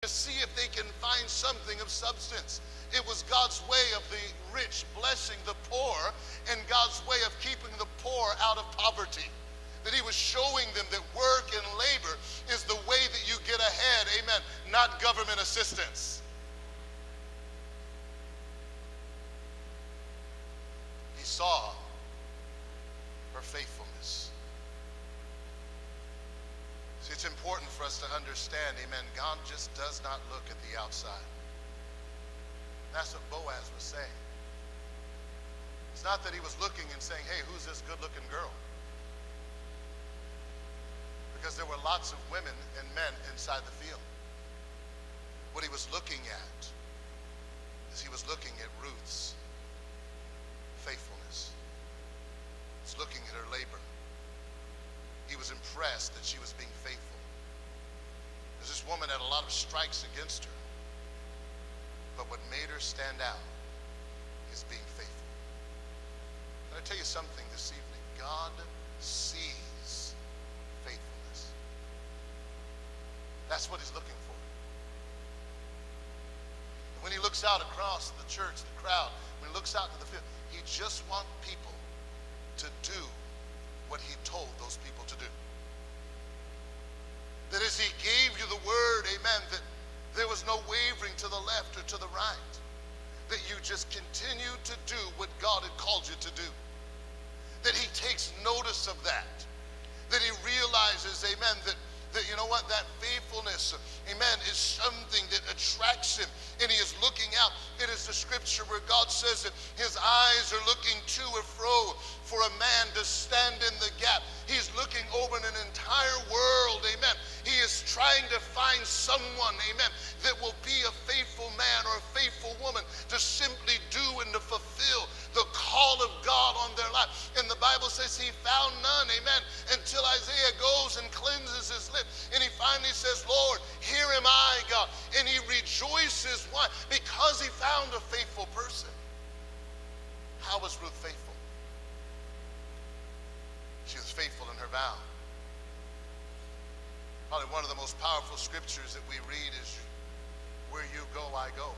to see if they can find something of substance. It was God's way of the rich blessing the poor and God's way of keeping the poor out of poverty. That he was showing them that work and labor is the way that you get ahead, amen, not government assistance. He saw her faithfulness. See, it's important for us to understand, amen, God just does not look at the outside. That's what Boaz was saying. It's not that he was looking and saying, hey, who's this good-looking girl? Because there were lots of women and men inside the field. What he was looking at is he was looking at Ruth's faithfulness. He was looking at her labor. He was impressed that she was being faithful. Because this woman had a lot of strikes against her. But what made her stand out is being faithful. Can I tell you something this evening? God sees faithfulness. That's what he's looking for. And when he looks out across the church, the crowd, when he looks out to the field, he just wants people to do what he told those people to do. That as he gave you the word, amen, that there was no wavering to the left or to the right. That you just continue to do what God had called you to do. That he takes notice of that. That he realizes, amen, that you know what, that faithfulness, amen, is something that attracts him. And he is looking out. It is the scripture where God says that his eyes are looking to and fro for a man to stand in the gap. He's looking over an entire world, amen. He is trying to find someone, amen, that will be a faithful man or a faithful woman to simply do and to fulfill the call of God on their life. And the Bible says he found none, amen, until Isaiah goes and cleanses his lips. And he finally says, Lord, here am I, God. And he rejoices. Why? Because he found a faithful person. How was Ruth faithful? She was faithful in her vow. Probably one of the most powerful scriptures that we read is, where you go, I go.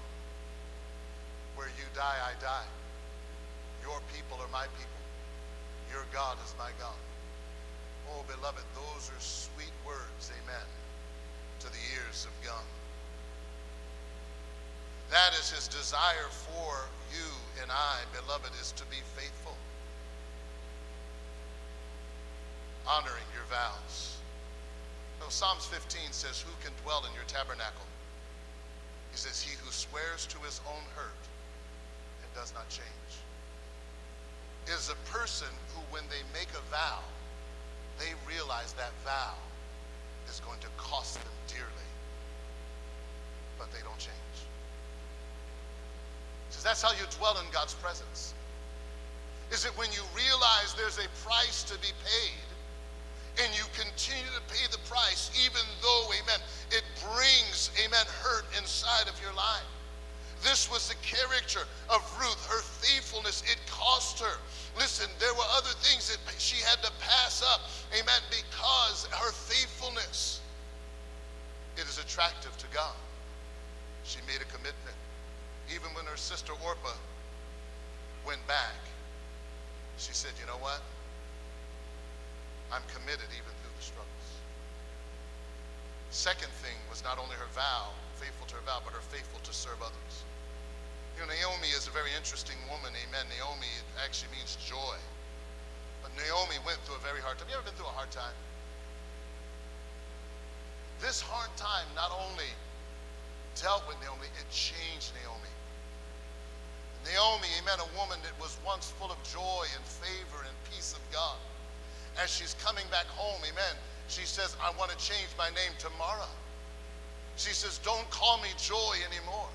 Where you die, I die. Your people are my people. Your God is my God. Oh, beloved, those are sweet words, amen, to the ears of God. That is his desire for you and I, beloved, is to be faithful. Honoring your vows. No, Psalms 15 says, who can dwell in your tabernacle? He says, he who swears to his own hurt and does not change. Is a person who, when they make a vow, they realize that vow is going to cost them dearly, but they don't change. He says that's how you dwell in God's presence. Is it when you realize there's a price to be paid, and you continue to pay the price, even though, amen, it brings, amen, hurt inside of your life. This was the character of Ruth. Her faithfulness, it cost her. Listen, there were other things that she had to pass up, amen, because her faithfulness, it is attractive to God. She made a commitment. Even when her sister Orpah went back, she said, you know what? I'm committed even through the struggles. Second thing was not only her vow, faithful to her vow, but her faithful to serve others. You know, Naomi is a very interesting woman, amen. Naomi, it actually means joy. But Naomi went through a very hard time. You ever been through a hard time? This hard time not only dealt with Naomi, it changed Naomi. Naomi, amen, a woman that was once full of joy and favor and peace of God. As she's coming back home, amen, she says, I want to change my name to Mara. She says, don't call me Joy anymore.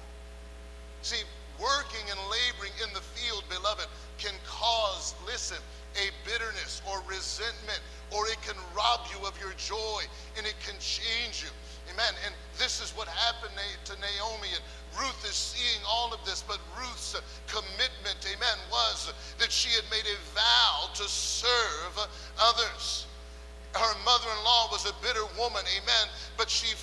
See, working and laboring in the field, beloved, can cause, listen, a bitterness or resentment, or it can rob you of your joy, and it can change you. Amen. And this is what happened to Naomi, and Ruth is seeing all of this, but Ruth's commitment, amen, was that she had made a vow to serve others. Her mother-in-law was a bitter woman, amen, but she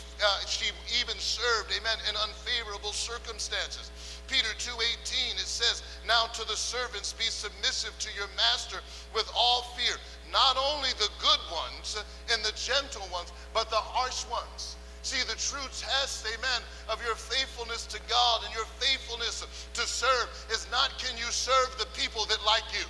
even served, amen, in unfavorable circumstances. Peter 2:18, it says, now to the servants be submissive to your master with all fear, not only the good ones and the gentle ones, but the harsh ones. See, the true test, amen, of your faithfulness to God and your faithfulness to serve is not can you serve the people that like you.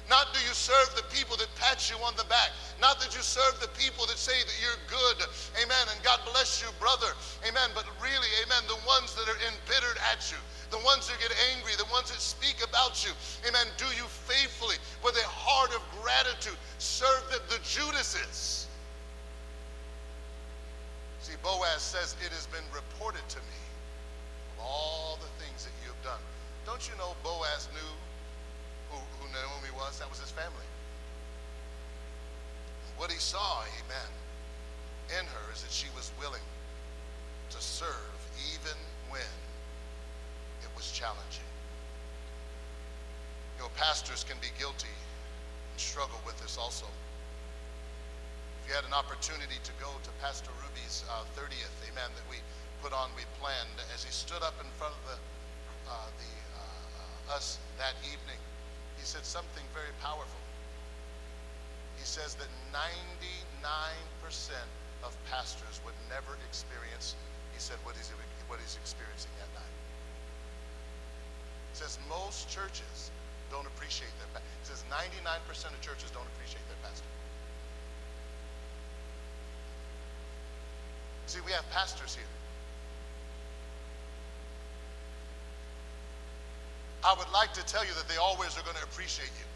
Not do you serve the people that pat you on the back. Not that you serve the people that say that you're good. Amen. And God bless you, brother. Amen. But really, amen, the ones that are embittered at you, the ones that get angry, the ones that speak about you. Amen. Do you faithfully, with a heart of gratitude, serve the Judases? See, Boaz says, it has been reported to me of all the things that you have done. Don't you know Boaz knew who Naomi was? That was his family. What he saw, amen, in her is that she was willing to serve even when it was challenging. You know, pastors can be guilty and struggle with this also. If you had an opportunity to go to Pastor Ruby's 30th, amen, that we put on, we planned, as he stood up in front of us that evening, he said something very powerful. He says that 99% of pastors would never experience, he said, what he's experiencing that night. He says most churches don't appreciate their pastor. He says 99% of churches don't appreciate their pastor. See, we have pastors here. I would like to tell you that they always are going to appreciate you.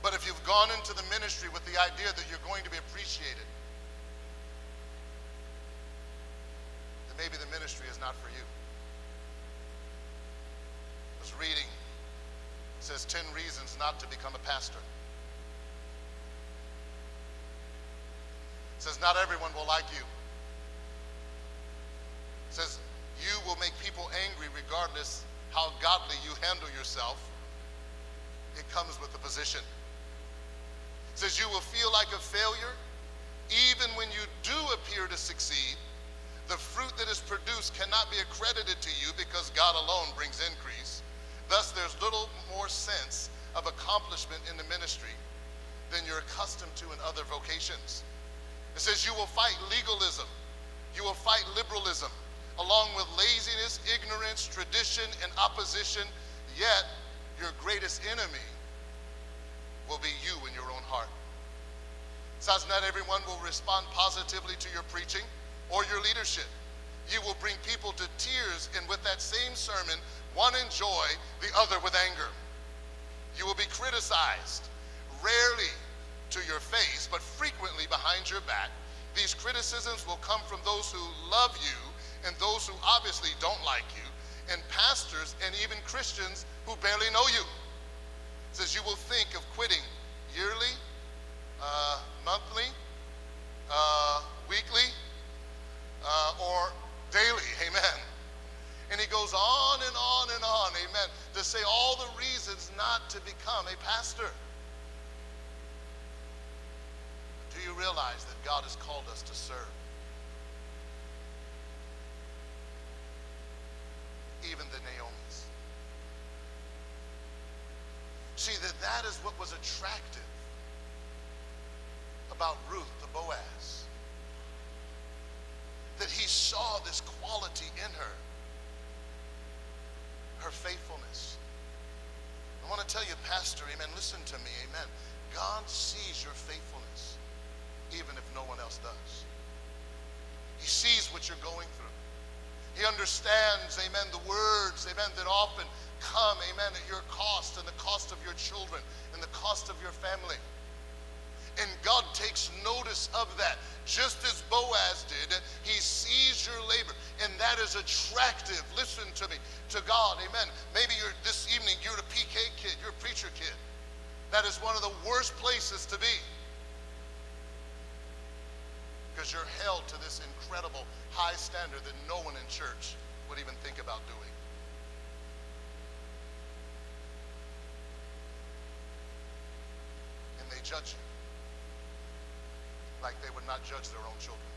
But if you've gone into the ministry with the idea that you're going to be appreciated, then maybe the ministry is not for you. I was reading, it says 10 reasons not to become a pastor. It says not everyone will like you. It says you will make people angry regardless how godly you handle yourself. It comes with the position. It says you will feel like a failure even when you do appear to succeed. The fruit that is produced cannot be accredited to you because God alone brings increase. Thus there's little more sense of accomplishment in the ministry than you're accustomed to in other vocations. It says you will fight legalism. You will fight liberalism, along with laziness, ignorance, tradition, and opposition, yet your greatest enemy will be you in your own heart. It says not everyone will respond positively to your preaching or your leadership. You will bring people to tears, and with that same sermon, one in joy, the other with anger. You will be criticized, rarely to your face, but frequently behind your back. These criticisms will come from those who love you and those who obviously don't like you, and pastors and even Christians who barely know you. It says you will think of quitting yearly, monthly, weekly, or daily, amen. And he goes on and on and on, amen, to say all the reasons not to become a pastor. Do you realize that God has called us to serve? Even the Naomis. See, that is what was attractive about Ruth, the Boaz. That he saw this quality in her. Her faithfulness. I want to tell you, Pastor, amen, listen to me, amen. God sees your faithfulness, even if no one else does. He sees what you're going through. He understands, amen, the words, amen, that often come, amen, at your cost and the cost of your children and the cost of your family. And God takes notice of that. Just as Boaz did, he sees your labor, and that is attractive, listen to me, to God, amen. Maybe this evening you're a PK kid, you're a preacher kid. That is one of the worst places to be, because you're held to this incredible high standard that no one in church would even think about doing. And they judge you like they would not judge their own children.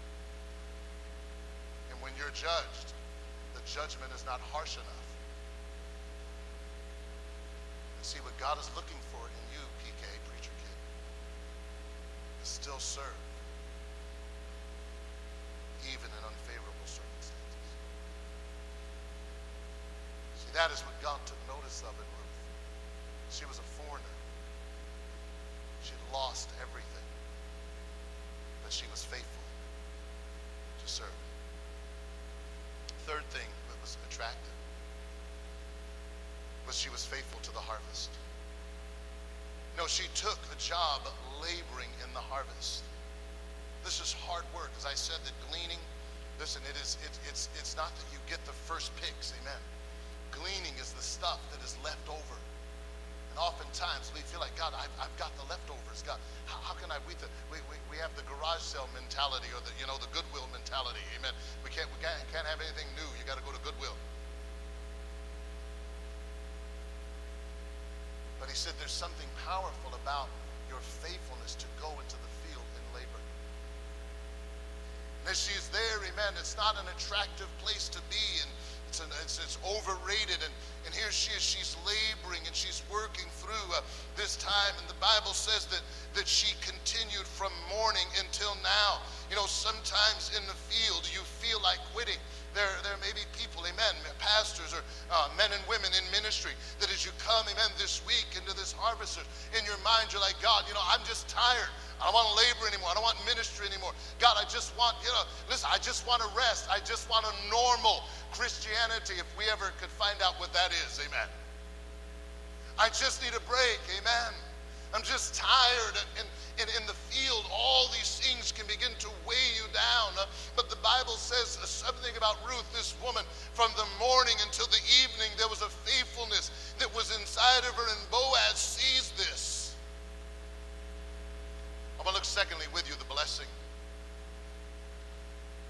And when you're judged, the judgment is not harsh enough. And see, what God is looking for in you, PK, preacher kid, is still serve, even in unfavorable circumstances. See, that is what God took notice of in Ruth. She was a foreigner. She had lost everything, but she was faithful to serve. Third thing that was attractive was she was faithful to the harvest. No, she took a job laboring in the harvest. This is hard work. As I said, that gleaning, listen, it's not that you get the first picks, amen. Gleaning is the stuff that is left over. And oftentimes we feel like, God, I've got the leftovers. God, how can I? We have the garage sale mentality, or the Goodwill mentality. Amen. We can't have anything new. You got to go to Goodwill. But he said there's something powerful about your faithfulness to go into the field and labor. And as she's there, amen, it's not an attractive place to be, and it's overrated, and here she is, she's laboring and she's working through this time, and the Bible says that she continued from morning until now. You know, sometimes in the field you feel like quitting. There may be people, amen, pastors or men and women in ministry, that as you come, amen, this week into this harvest, in your mind you're like, God, I'm just tired. I don't want to labor anymore. I don't want ministry anymore. God, I just want, listen, I just want to rest. I just want a normal Christianity, if we ever could find out what that is, amen. I just need a break, amen. I'm just tired, and in the field, all these things can begin to weigh you down. But the Bible says something about Ruth, this woman, from the morning until the evening, there was a faithfulness that was inside of her, and Boaz sees this. I'm going to look secondly with you, the blessing.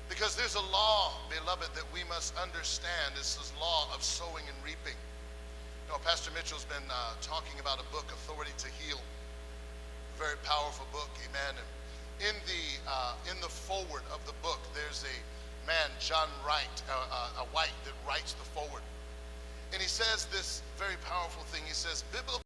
Because there's a law, beloved, that we must understand. This is law of sowing and reaping. Pastor Mitchell's been talking about a book, Authority to Heal. A very powerful book, amen. And in the foreword of the book, there's a man, John Wright, White, that writes the foreword. And he says this very powerful thing. He says, biblical